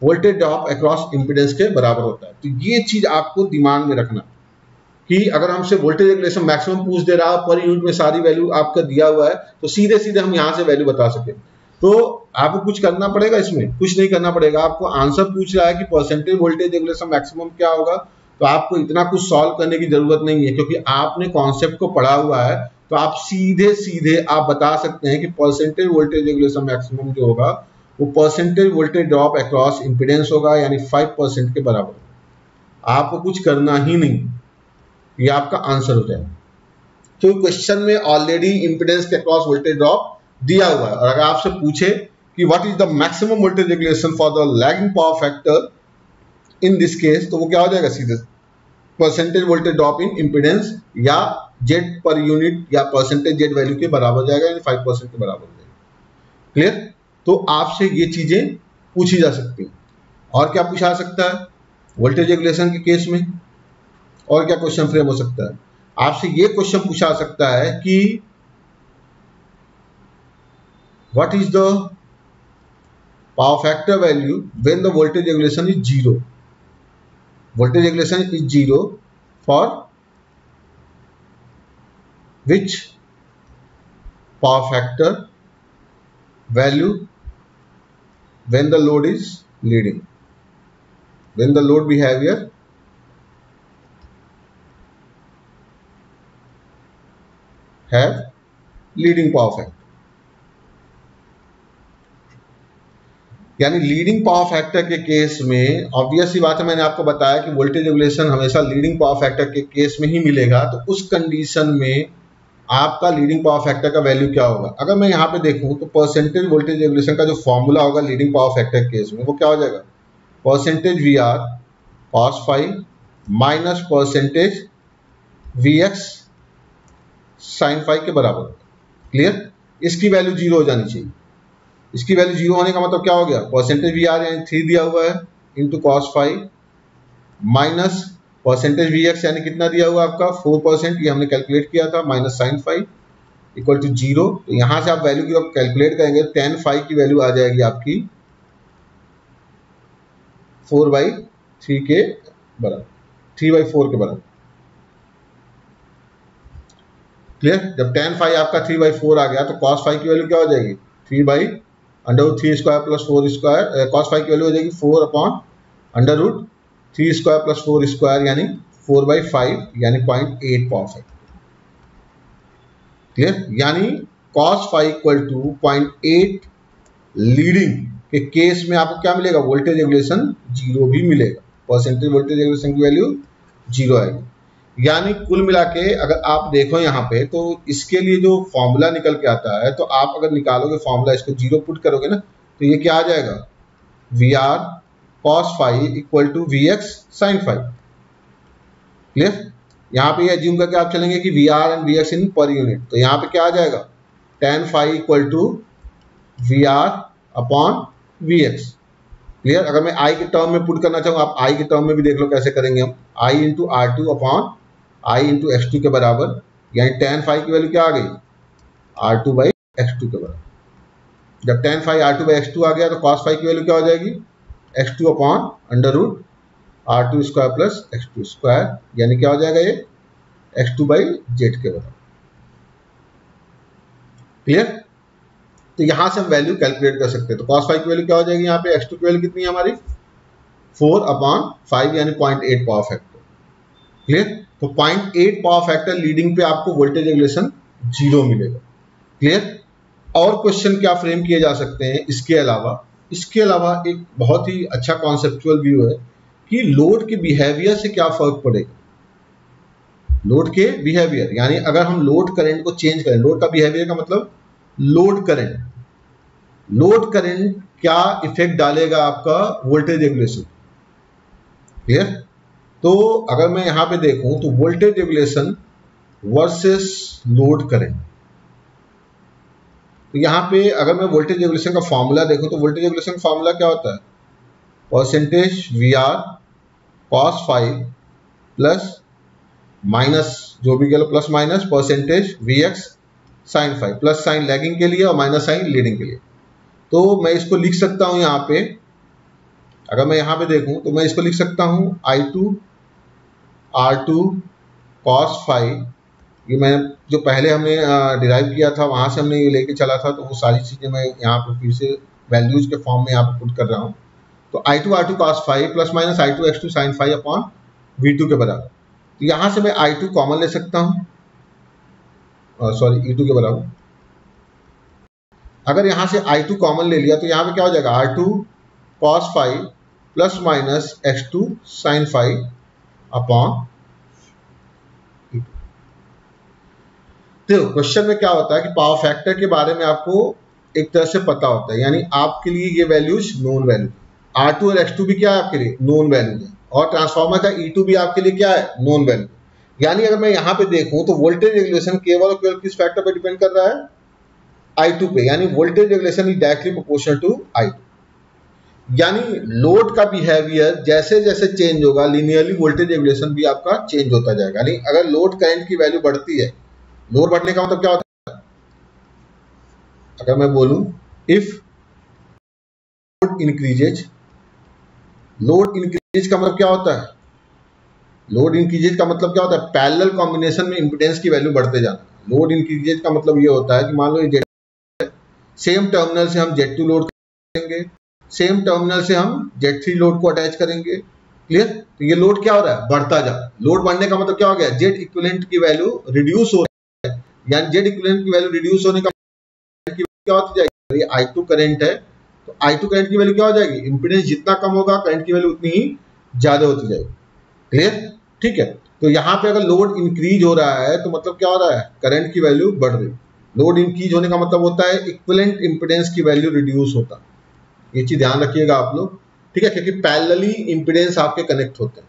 voltage drop across impedance के बराबर होता है। तो ये चीज आपको दिमाग में रखना कि अगर हमसे वोल्टेज रेगुलेशन मैक्सिमम पूछ दे रहा है, पर यूनिट में सारी वैल्यू आपका दिया हुआ है, तो सीधे सीधे हम यहाँ से वैल्यू बता सके। तो आपको कुछ करना पड़ेगा, इसमें कुछ नहीं करना पड़ेगा। आपको आंसर पूछ रहा है कि परसेंटेज वोल्टेज रेगुलेशन मैक्सिमम क्या होगा, तो आपको इतना कुछ सॉल्व करने की जरूरत नहीं है, क्योंकि आपने कॉन्सेप्ट को पढ़ा हुआ है। तो आप सीधे सीधे आप बता सकते हैं कि परसेंटेज वोल्टेज रेगुलेशन मैक्सिमम जो होगा वो percentage voltage drop across impedance होगा, यानी 5% के बराबर। आपको कुछ करना ही नहीं, ये आपका आंसर हो जाएगा। तो क्वेश्चन में ऑलरेडी इंपीडेंस के अक्रॉस वोल्टेज ड्रॉप दिया हुआ है, और अगर आपसे पूछे कि what is the maximum voltage regulation for the lagging power factor in this case, तो वो क्या हो जाएगा, सीधे percentage voltage drop in impedance या Z पर यूनिट या परसेंटेज Z वैल्यू के बराबर हो जाएगा, यानी 5% के बराबर हो जाएगा। क्लियर। तो आपसे ये चीजें पूछी जा सकती हैं। और क्या पूछा जा सकता है वोल्टेज रेगुलेशन के केस में, और क्या क्वेश्चन फ्रेम हो सकता है, आपसे ये क्वेश्चन पूछा जा सकता है कि what is the power factor value when the voltage regulation is zero. Voltage regulation is zero for which power factor value when the load is leading, when the load behavior have leading power factor, यानी leading power factor के case में obvious सी बात है, मैंने आपको बताया कि voltage regulation हमेशा लीडिंग पावर फैक्टर के केस में ही मिलेगा। तो उस कंडीशन में आपका लीडिंग पावर फैक्टर का वैल्यू क्या होगा। अगर मैं यहाँ पे देखूं तो परसेंटेज वोल्टेज रेगुलेशन का जो फॉर्मूला होगा लीडिंग पावर फैक्टर केस में, वो क्या हो जाएगा, percentage VR cos phi minus percentage VX sin phi के बराबर। क्लियर, इसकी वैल्यू जीरो हो जानी चाहिए। इसकी वैल्यू 0 होने का मतलब क्या हो गया, परसेंटेज वी आर यानी 3 दिया हुआ है into cos 5 minus percentage V X यानी कितना दिया हुआ आपका 4%, ये हमने कैलकुलेट किया था, माइनस साइन 5 इक्वल टू 0। तो यहाँ से आप वैल्यू की आप कैलकुलेट करेंगे tan 5 की वैल्यू आ जाएगी आपकी 4/3 के बराबर, 3/4 के बराबर। क्लियर? जब tan 5 आपका 3/4 आ गया तो cos 5 की वैल्यू क्या हो जाएगी, 3/√3 स्क्वायर प्लस 4 स्क्वायर। cos 5 की वैल्यू हो जाएगी 4/√3 स्क्वायर प्लस 4 स्क्वायर यानी 4/5 यानी 0.8 पावर फैक्टर। क्लियर? यानी cos 5 इक्वल टू 0.8 लीडिंग के केस में आपको क्या मिलेगा, वोल्टेज रेगुलेशन 0 भी मिलेगा, परसेंटेज वोल्टेज रेगुलेशन की वैल्यू 0 आएगी। यानी कुल मिला के अगर आप देखो यहाँ पे तो इसके लिए जो फॉर्मूला निकल के आता है, तो आप अगर निकालोगे फॉर्मूला, इसको 0 पुट करोगे ना, तो ये क्या आ जाएगा, V R cos 5 equal to V X sine 5। Clear? यहाँ पे ये एज्यूम करके आप चलेंगे कि V R and V X in per unit, तो यहाँ पे क्या आ जाएगा, tan 5 equal to V R upon V X. Clear? अगर मैं आई के टर्म में पुट करना चाहूँ, आप आई के टर्म में भी देख लो कैसे करेंगे हम, I into R2 upon I into X2 के बराबर, यानी tan 5 की वैल्यू क्या आ गई, R2/X2 के बराबर। जब tan 5 R2/X2 आ गया तो cos 5 की वैल्यू क्या हो जाएगी, X2 upon √R2 square plus X2 square, यानी क्या हो जाएगा ये X2/Z के बराबर। क्लियर? तो यहां से हम वैल्यू कैलकुलेट कर सकते हैं। तो cos 5 की वैल्यू क्या हो जाएगी, यहाँ पे X2 की वैल्यू कितनी है हमारी 4/5 यानी 0.8 पावर फैक्टर। क्लियर? तो 0.8 पावर फैक्टर लीडिंग पे आपको वोल्टेज रेगुलेशन 0 मिलेगा। क्लियर? और क्वेश्चन क्या फ्रेम किए जा सकते हैं इसके अलावा एक बहुत ही अच्छा कॉन्सेप्चुअल व्यू है कि लोड के बिहेवियर से क्या फर्क पड़ेगा। लोड के बिहेवियर यानी अगर हम लोड करंट को चेंज करें, लोड का बिहेवियर का मतलब लोड करंट क्या इफेक्ट डालेगा आपका वोल्टेज रेगुलेशन। क्लियर? तो अगर मैं यहां पे देखूं तो voltage regulation versus load current, तो यहां पे अगर मैं वोल्टेज रेगुलेशन का फॉर्मूला देखूं तो वोल्टेज रेगुलेशन फॉर्मूला क्या होता है, percentage V R cos 5 plus minus जो भी कह लो plus minus percentage V X sine 5, plus sine lagging के लिए और माइनस साइन लीडिंग के लिए। तो मैं इसको लिख सकता हूं यहाँ पे, अगर मैं यहाँ पे देखूं तो मैं इसको लिख सकता हूं I2 R2 cos 5, ये मैं जो पहले हमने डिराइव किया था वहां से हमने ये लेके चला था, तो वो सारी चीजें मैं यहाँ पे फिर से वैल्यूज के फॉर्म में यहाँ पे पुट कर रहा हूँ। तो I2 R2 cos 5 plus minus I2 X2 sin 5 upon V2 के बराबर। तो यहाँ से मैं I2 कॉमन ले सकता हूँ, सॉरी E2 के बराबर। अगर यहाँ से I2 कॉमन ले लिया तो यहाँ पे क्या हो जाएगा, R2 cos 5 plus minus X2 sin 5 upon. तो क्वेश्चन में क्या होता है कि पावर फैक्टर के बारे में आपको एक तरह से पता होता है, यानी आपके लिए ये वैल्यूज नोन वैल्यू, R2 और X2 भी क्या है आपके लिए नोन वैल्यू है, और ट्रांसफार्मर का E2 भी आपके लिए क्या है नोन वैल्यू। यानी अगर मैं यहाँ पे देखूं तो वोल्टेज रेगुलेशन केवल और केवल किस फैक्टर पे डिपेंड कर रहा है, I2 पे, यानी voltage regulation is directly proportional to I2। यानी लोड का बिहेवियर जैसे जैसे चेंज होगा लीनियरली वोल्टेज रेगुलेशन भी आपका चेंज होता जाएगा। यानी अगर लोड करंट की वैल्यू बढ़ती है, लोड बढ़ने का मतलब क्या होता है, अगर मैं बोलूं इफ लोड इंक्रीजेज का मतलब क्या होता है, लोड इंक्रीजेज का मतलब क्या होता है, पैरेलल कॉम्बिनेशन में इंपेडेंस की वैल्यू बढ़ते जाना। लोड इंक्रीजेज का मतलब ये होता है कि मान लो ये सेम टर्मिनल से हम Z2 लोड करेंगे, सेम टर्मिनल से हम Z3 लोड को अटैच करेंगे। क्लियर? तो ये लोड क्या हो रहा है, बढ़ता जा रहा है। लोड बढ़ने का मतलब क्या हो गया, Z इक्विवेलेंट की वैल्यू रिड्यूस हो रही है, यानी Z इक्विवेलेंट की वैल्यू रिड्यूस होने का क्या होती जाएगी, ये I2 करंट है, तो I2 करंट की वैल्यू क्या हो जाएगी, इंपेडेंस जितना कम होगा करंट की वैल्यू उतनी ही ज्यादा होती जाएगी। क्लियर? ठीक है। तो यहाँ पे अगर लोड इंक्रीज हो रहा है तो मतलब क्या हो रहा है, करंट की वैल्यू बढ़ रही। लोड इंक्रीज होने का मतलब होता है इक्विवेलेंट इंपेडेंस की वैल्यू रिड्यूस होता है, ये चीज ध्यान रखिएगा आप लोग। ठीक है, क्योंकि पैरेलली इंपेडेंस आपके कनेक्ट होते हैं।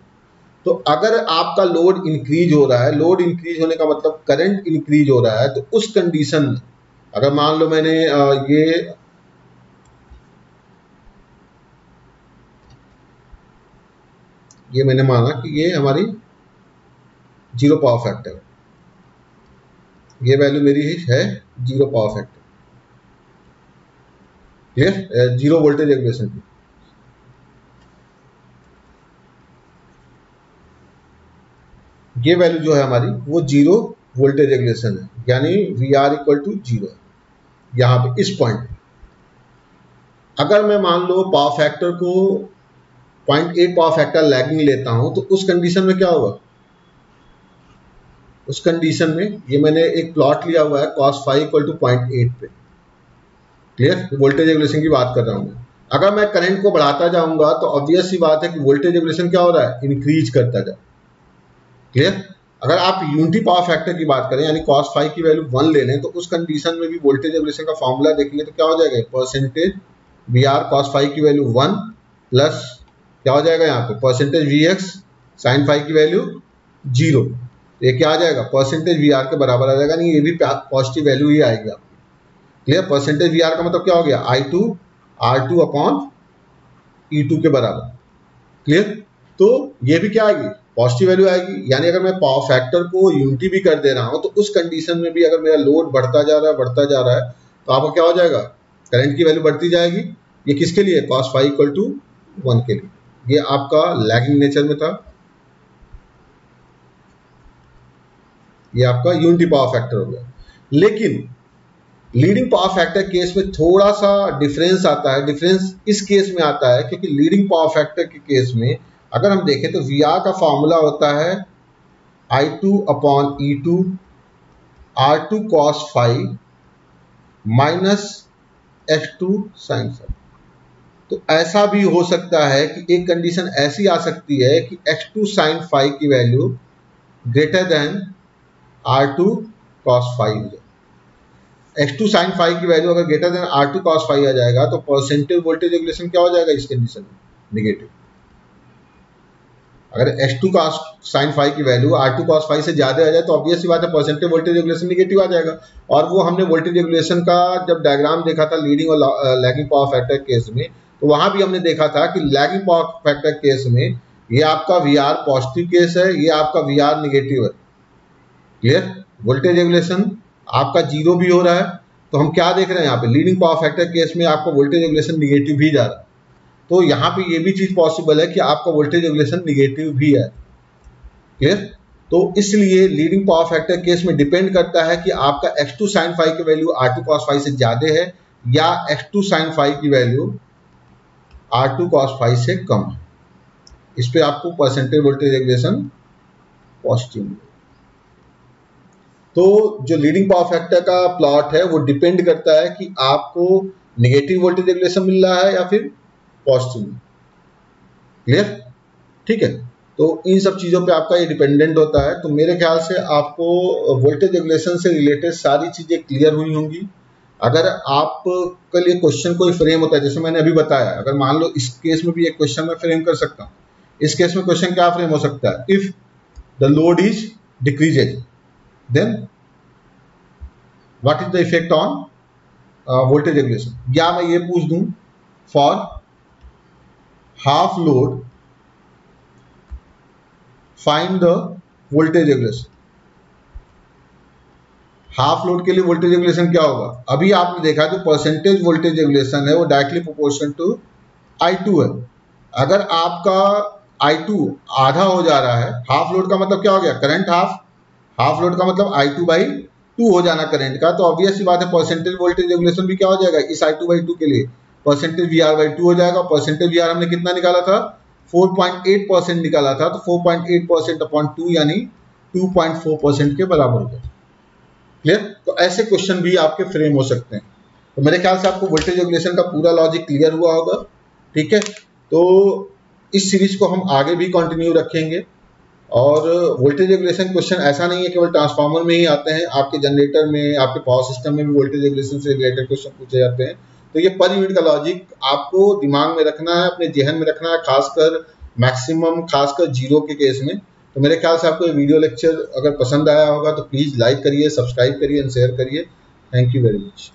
तो अगर आपका लोड इंक्रीज हो रहा है, लोड इंक्रीज होने का मतलब करंट इंक्रीज हो रहा है, तो उस कंडीशन में अगर मान लो मैंने ये ये मैंने माना कि ये हमारी जीरो पावर फैक्टर, ये वैल्यू मेरी है zero power factor, clear, zero voltage regulation की। ये वैल्यू जो है हमारी वो जीरो वोल्टेज रेगुलेशन है, यानी V R equal to zero यहाँ पे इस पॉइंट पे। अगर मैं मान लो पावर फैक्टर को 0.8 पावर फैक्टर लैगिंग लेता हूं तो उस कंडीशन में क्या होगा, उस कंडीशन में ये मैंने एक प्लॉट लिया हुआ है cos फाई इक्वल टू 0.8 पे, क्लियर, वोल्टेज रेगुलेशन की बात कर रहा हूं मैं। अगर मैं करंट को बढ़ाता जाऊंगा तो ऑब्वियस सी बात है कि वोल्टेज रेगुलेशन क्या हो रहा है, इंक्रीज करता जाए, क्लियर। अगर आप यूनिटी पावर फैक्टर की बात करें यानी cos फाई की वैल्यू 1 ले लें तो उस कंडीशन में भी वोल्टेज रेगुलेशन का फॉर्मूला देखेंगे तो क्या हो जाएगा, percentage V R cos phi की वैल्यू 1 प्लस क्या हो जाएगा यहाँ पे percentage V X sine phi की वैल्यू 0, ये क्या आ जाएगा, परसेंटेज वी आर के बराबर आ जाएगा, नहीं ये भी पॉजिटिव वैल्यू ही आएगी आपकी, क्लियर। परसेंटेज वी आर का मतलब क्या हो गया, I2 R2 अपॉन E2 के बराबर, क्लियर। तो ये भी क्या आएगी, पॉजिटिव वैल्यू आएगी, यानी अगर मैं पावर फैक्टर को यूनिटी भी कर दे रहा हूं तो उस कंडीशन में भी अगर मेरा लोड बढ़ता जा रहा है तो आपका क्या हो जाएगा, करंट की वैल्यू बढ़ती जाएगी। ये किसके लिए, cos फाई इक्वल टू 1 के लिए। ये आपका लैगिंग नेचर में था, ये आपका यूनिटी पावर फैक्टर हो गया। लेकिन लीडिंग पावर फैक्टर केस में थोड़ा सा डिफरेंस आता है। डिफरेंस इस केस में आता है क्योंकि लीडिंग पावर फैक्टर के केस में अगर हम देखें तो वी आर का फॉर्मूला होता है I2 upon E2 R2 cos phi minus X2 sine phi. तो ऐसा भी हो सकता है कि एक कंडीशन ऐसी आ सकती है कि X2 साइन फाई की value greater than R2 cos phi हो जाए। X2 साइन फाई की वैल्यू अगर greater than R2 cos phi आ जाएगा तो परसेंटेज वोल्टेज रेगुलेशन क्या हो जाएगा इस कंडीशन में, निगेटिव। अगर X2 cos साइन फाई की वैल्यू R2 cos फाई से ज्यादा आ जाए तो ऑब्वियस सी बात है परसेंटेज वोल्टेज रेगुलेशन निगेटिव आ जाएगा। और वो हमने वोल्टेज रेगुलेशन का जब डायग्राम देखा था लीडिंग और लैगिंग पावर फैक्टर केस में, तो वहां भी हमने देखा था कि लैगिंग पावर फैक्टर केस में ये आपका VR पॉजिटिव केस है, ये आपका VR निगेटिव है, क्लियर। वोल्टेज रेगुलेशन आपका जीरो भी हो रहा है, तो हम क्या देख रहे हैं यहाँ पे, लीडिंग पावर फैक्टर केस में आपका वोल्टेज रेगुलेशन निगेटिव भी जा रहा है। तो यहाँ पे ये भी चीज पॉसिबल है कि आपका वोल्टेज रेगुलेशन निगेटिव भी है, क्लियर। तो इसलिए लीडिंग पावर फैक्टर केस में डिपेंड करता है कि आपका X2 साइन फाई की वैल्यू R2 cos फाई से ज्यादा है या X2 साइन फाई की वैल्यू R2 cos फाई से कम है। इस पे आपको परसेंटेज वोल्टेज रेगुलेशन पॉजिटिव मिलेगा। तो जो लीडिंग पावर फैक्टर का प्लॉट है वो डिपेंड करता है कि आपको नेगेटिव वोल्टेज रेगुलेशन मिल रहा है या फिर पॉजिटिव, क्लियर, ठीक है। तो इन सब चीजों पे आपका ये डिपेंडेंट होता है। तो मेरे ख्याल से आपको वोल्टेज रेगुलेशन से रिलेटेड सारी चीजें क्लियर हुई होंगी। अगर आपके लिए क्वेश्चन कोई फ्रेम होता है जैसे मैंने अभी बताया, अगर मान लो इस केस में भी एक क्वेश्चन मैं फ्रेम कर सकता हूँ। इस केस में क्वेश्चन क्या फ्रेम हो सकता है, if the load is decreases then what is the effect on voltage regulation. या मैं ये पूछ दूं for half load find the voltage regulation. Half load के लिए वोल्टेज रेगुलेशन क्या होगा, अभी आपने देखा जो परसेंटेज वोल्टेज रेगुलेशन है वो डायरेक्टली प्रोपोर्शनल टू I2 है। अगर आपका I2 आधा हो जा रहा है, हाफ लोड का मतलब क्या हो गया, करंट हाफ लोड का मतलब I2/2 हो जाना करंट का, तो ऑब्वियस सी बात है परसेंटेज वोल्टेज रेगुलेशन भी क्या हो जाएगा इस I2/2 के लिए परसेंटेज VR/2 हो जाएगा। परसेंटेज VR हमने कितना निकाला था, 4.8% निकाला था, तो 4.8% अपॉन 2 यानी 2.4% के बराबर हो जाएगा, क्लियर। तो ऐसे क्वेश्चन भी आपके फ्रेम हो सकते हैं। तो मेरे ख्याल से आपको वोल्टेज रेगुलेशन का पूरा लॉजिक क्लियर हुआ होगा, ठीक है। तो इस सीरीज को हम आगे भी कंटिन्यू रखेंगे। और वोल्टेज रेगुलेशन क्वेश्चन ऐसा नहीं है केवल ट्रांसफार्मर में ही आते हैं, आपके जनरेटर में, आपके पावर सिस्टम में भी वोल्टेज रेगुलेशन से रिलेटेड क्वेश्चन पूछे जाते हैं। तो ये पर यूनिट का लॉजिक आपको दिमाग में रखना है, अपने जहन में रखना है, खासकर मैक्सिमम, खासकर जीरो के केस में। तो मेरे ख्याल से आपको ये वीडियो लेक्चर अगर पसंद आया होगा तो प्लीज़ लाइक करिए, सब्सक्राइब करिए एंड शेयर करिए। Thank you very much.